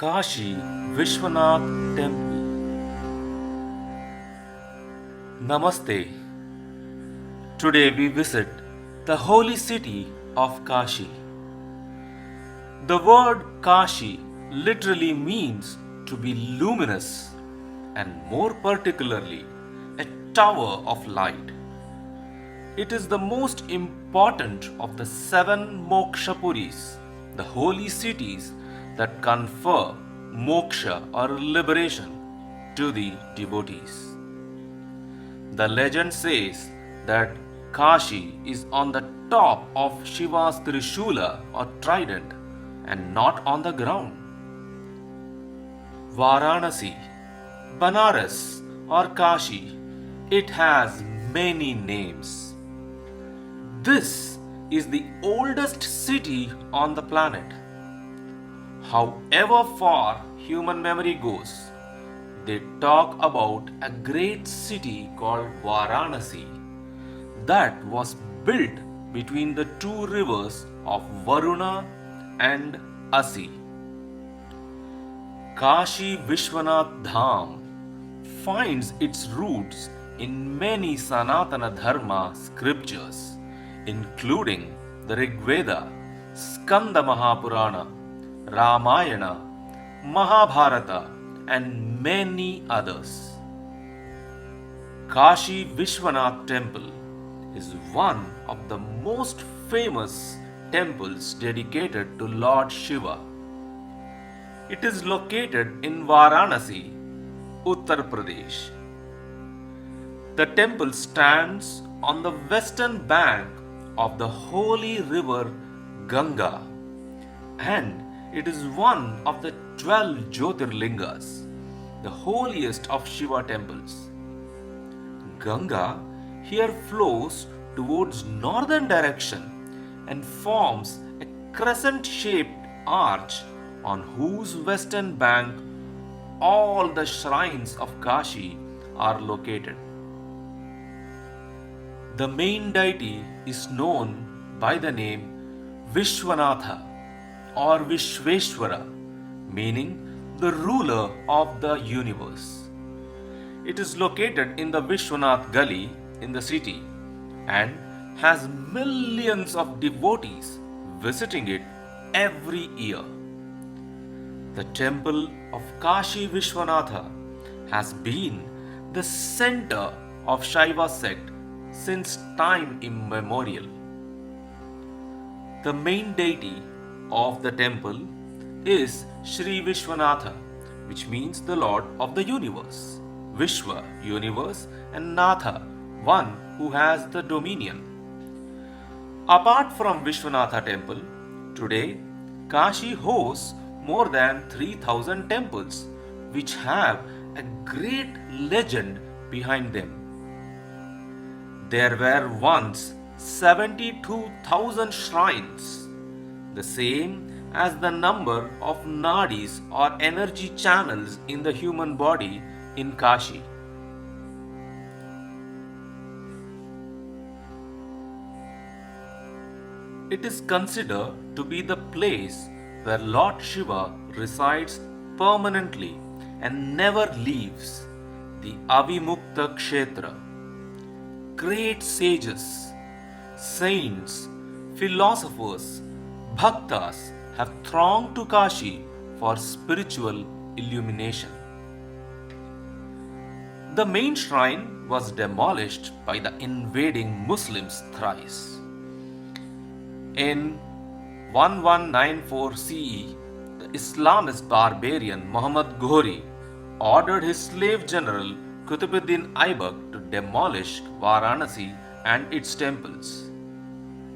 Kashi Vishwanath Temple. Namaste. Today we visit the holy city of Kashi. The word Kashi literally means to be luminous and more particularly a tower of light. It is the most important of the seven Mokshapuris, the holy cities that confer moksha or liberation to the devotees. The legend says that Kashi is on the top of Shiva's Trishula or trident and not on the ground. Varanasi, Banaras, or Kashi, it has many names. This is the oldest city on the planet. However far human memory goes, they talk about a great city called Varanasi that was built between the two rivers of Varuna and Asi. Kashi Vishwanath Dham finds its roots in many Sanatana Dharma scriptures, including the Rig Veda, Skanda Mahapurana, Ramayana, Mahabharata, and many others. Kashi Vishwanath Temple is one of the most famous temples dedicated to Lord Shiva. It is located in Varanasi, Uttar Pradesh. The temple stands on the western bank of the holy river Ganga, and it is one of the 12 Jyotirlingas, the holiest of Shiva temples. Ganga here flows towards northern direction and forms a crescent-shaped arch on whose western bank all the shrines of Kashi are located. The main deity is known by the name Vishvanatha or Vishveshwara, meaning the ruler of the universe. It is located in the Vishwanath Gully in the city and has millions of devotees visiting it every year. The temple of Kashi Vishwanatha has been the center of Shaiva sect since time immemorial. The main deity of the temple is Sri Vishwanatha, which means the Lord of the universe. Vishwa, universe, and Natha, one who has the dominion. Apart from Vishwanatha temple, today Kashi hosts more than 3,000 temples which have a great legend behind them. There were once 72,000 shrines, the same as the number of nadis or energy channels in the human body in Kashi. It is considered to be the place where Lord Shiva resides permanently and never leaves, the Avimukta Kshetra. Great sages, saints, philosophers, bhaktas have thronged to Kashi for spiritual illumination. The main shrine was demolished by the invading Muslims thrice. In 1194 CE, the Islamist barbarian Muhammad Ghori ordered his slave general Qutbuddin Aibak to demolish Varanasi and its temples,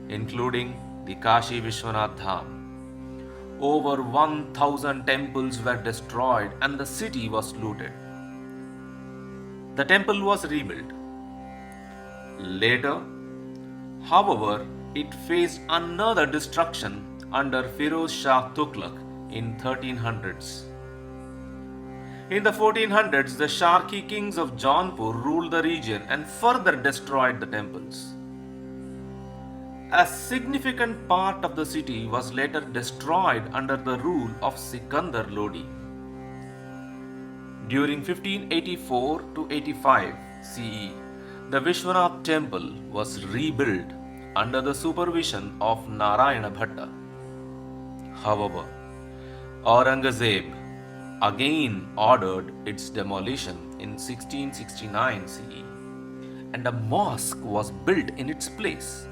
including the Kashi Vishwanath Dham. Over 1,000 temples were destroyed and the city was looted. The temple was rebuilt. Later, however, it faced another destruction under Firoz Shah Tughlaq in 1300s. In the 1400s, the Sharki kings of Jaunpur ruled the region and further destroyed the temples. A significant part of the city was later destroyed under the rule of Sikandar Lodi. During 1584 to 85 CE, the Vishwanath temple was rebuilt under the supervision of Narayana Bhatta. However, Aurangzeb again ordered its demolition in 1669 CE, and a mosque was built in its place.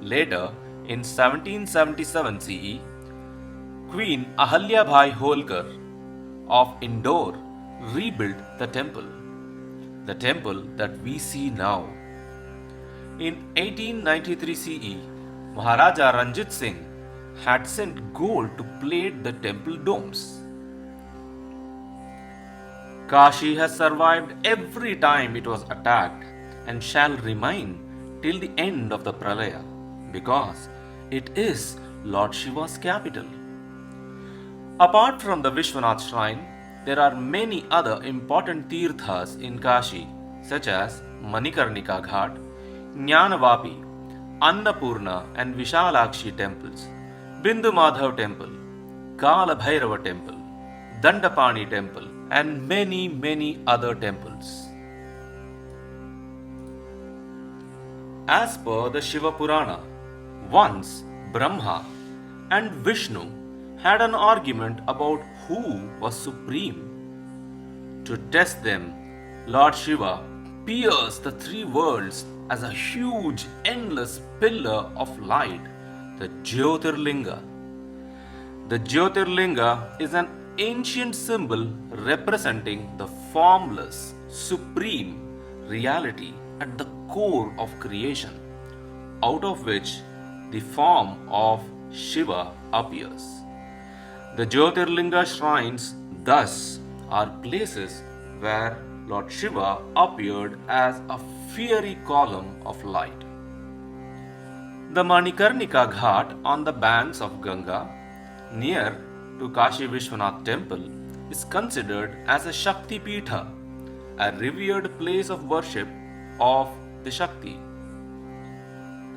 Later, in 1777 CE, Queen Ahalya Bhai Holkar of Indore rebuilt the temple that we see now. In 1893 CE, Maharaja Ranjit Singh had sent gold to plate the temple domes. Kashi has survived every time it was attacked and shall remain till the end of the Pralaya because it is Lord Shiva's capital. Apart from the Vishwanath shrine, there are many other important tirthas in Kashi such as Manikarnika Ghat, Jnanavapi, Annapurna and Vishalakshi temples, Bindu Madhav temple, Kala Bhairava temple, Dandapani temple and many other temples. As per the Shiva Purana, once Brahma and Vishnu had an argument about who was supreme. To test them, Lord Shiva pierced the three worlds as a huge, endless pillar of light, the Jyotirlinga. The Jyotirlinga is an ancient symbol representing the formless, supreme reality at the core of creation, out of which the form of Shiva appears. The Jyotirlinga shrines, thus, are places where Lord Shiva appeared as a fiery column of light. The Manikarnika Ghat on the banks of Ganga, near to Kashi Vishwanath temple, is considered as a Shakti Pitha, a revered place of worship of the Shakti.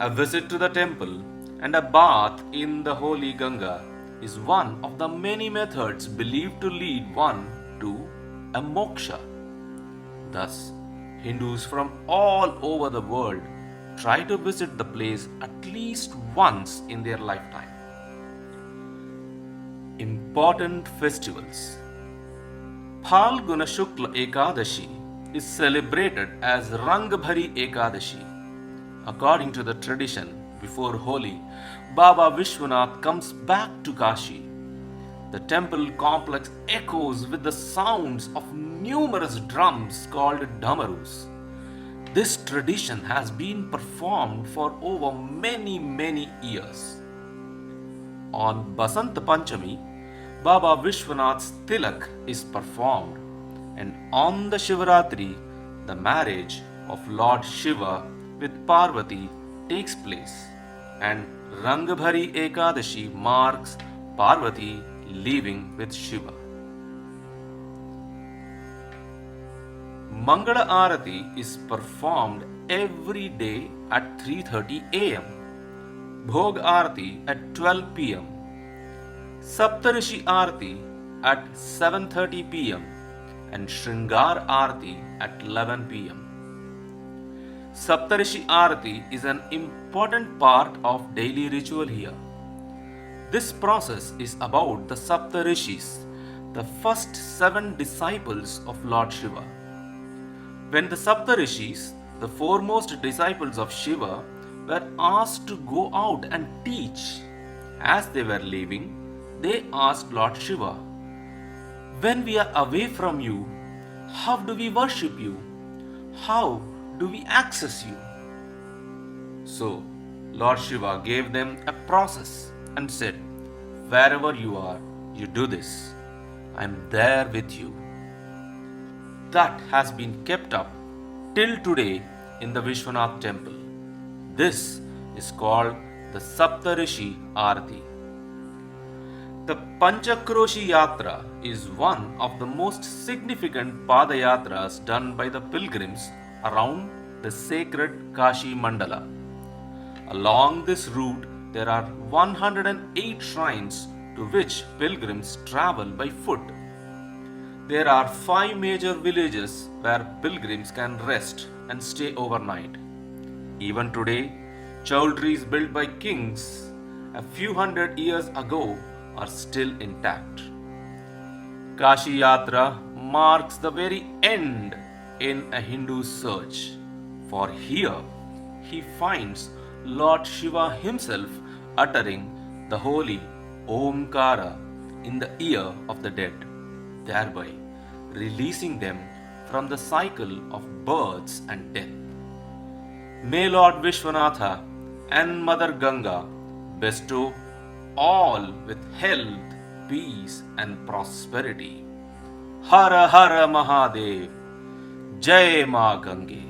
A visit to the temple and a bath in the holy Ganga is one of the many methods believed to lead one to a moksha. Thus, Hindus from all over the world try to visit the place at least once in their lifetime. Important festivals. Phalguna Shukla Ekadashi is celebrated as Rangbhari Ekadashi. According to the tradition, before Holi, Baba Vishwanath comes back to Kashi. The temple complex echoes with the sounds of numerous drums called dhamarus. This tradition has been performed for over many years. On Basant Panchami, Baba Vishwanath's Tilak is performed, and on the Shivaratri, the marriage of Lord Shiva with Parvati takes place, and Rangbhari Ekadashi marks Parvati leaving with Shiva. Mangala Arati is performed every day at 3:30 am, Bhog Arati at 12 pm, Saptarishi Arati at 7:30 pm, and Shringar Arati at 11 pm. Saptarishi Arati is an important part of daily ritual here. This process is about the Saptarishis, the first 7 disciples of Lord Shiva. When the Saptarishis, the foremost disciples of Shiva, were asked to go out and teach, as they were leaving, they asked Lord Shiva, "When we are away from you, how do we worship you? How do we access you?" So, Lord Shiva gave them a process and said, "Wherever you are, you do this. I am there with you." That has been kept up till today in the Vishwanath temple. This is called the Saptarishi Arati. The Panchakroshi Yatra is one of the most significant Padayatras done by the pilgrims around the sacred Kashi Mandala. Along this route, there are 108 shrines to which pilgrims travel by foot. There are 5 major villages where pilgrims can rest and stay overnight. Even today, chowdhuries built by kings a few hundred years ago are still intact. Kashi Yatra marks the very end in a Hindu search, for here he finds Lord Shiva himself uttering the holy Omkara in the ear of the dead, thereby releasing them from the cycle of births and death. May Lord Vishvanatha and Mother Ganga bestow all with health, peace, and prosperity. Hara Hara Mahadev, Jai Ma Gange.